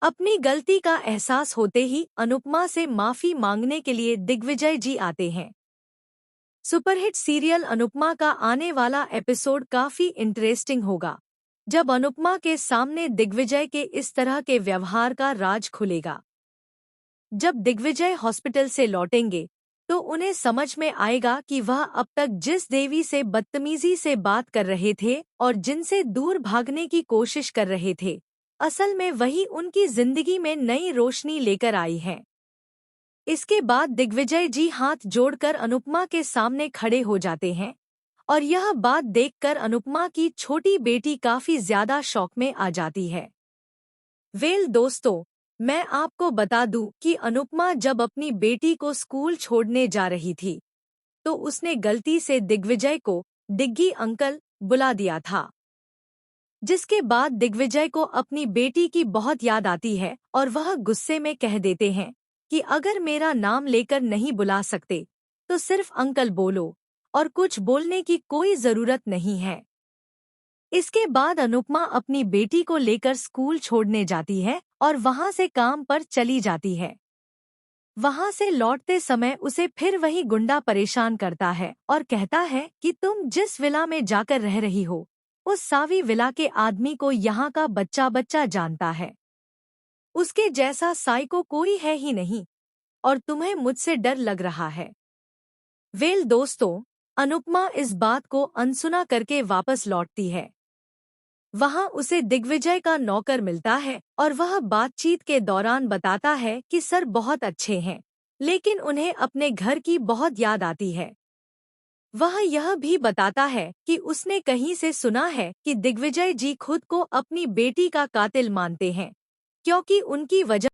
अपनी गलती का एहसास होते ही अनुपमा से माफी मांगने के लिए दिग्विजय जी आते हैं। सुपरहिट सीरियल अनुपमा का आने वाला एपिसोड काफी इंटरेस्टिंग होगा, जब अनुपमा के सामने दिग्विजय के इस तरह के व्यवहार का राज खुलेगा। जब दिग्विजय हॉस्पिटल से लौटेंगे तो उन्हें समझ में आएगा कि वह अब तक जिस देवी से बदतमीजी से बात कर रहे थे और जिनसे दूर भागने की कोशिश कर रहे थे, असल में वही उनकी जिंदगी में नई रोशनी लेकर आई है। इसके बाद दिग्विजय जी हाथ जोड़कर अनुपमा के सामने खड़े हो जाते हैं और यह बात देखकर अनुपमा की छोटी बेटी काफी ज्यादा शॉक में आ जाती है। दोस्तों, मैं आपको बता दूं कि अनुपमा जब अपनी बेटी को स्कूल छोड़ने जा रही थी तो उसने गलती से दिग्विजय को डिग्गी अंकल बुला दिया था, जिसके बाद दिग्विजय को अपनी बेटी की बहुत याद आती है और वह गुस्से में कह देते हैं कि अगर मेरा नाम लेकर नहीं बुला सकते तो सिर्फ अंकल बोलो और कुछ बोलने की कोई जरूरत नहीं है। इसके बाद अनुपमा अपनी बेटी को लेकर स्कूल छोड़ने जाती है और वहां से काम पर चली जाती है। वहां से लौटते समय उसे फिर वही गुंडा परेशान करता है और कहता है कि तुम जिस विला में जाकर रह रही हो उस सावी विला के आदमी को यहाँ का बच्चा बच्चा जानता है। उसके जैसा साइको कोई है ही नहीं और तुम्हें मुझसे डर लग रहा है। दोस्तों, अनुपमा इस बात को अनसुना करके वापस लौटती है। वहां उसे दिग्विजय का नौकर मिलता है और वह बातचीत के दौरान बताता है कि सर बहुत अच्छे हैं, लेकिन उन्हें अपने घर की बहुत याद आती है। वह यह भी बताता है कि उसने कहीं से सुना है कि दिग्विजय जी खुद को अपनी बेटी का कातिल मानते हैं, क्योंकि उनकी वजह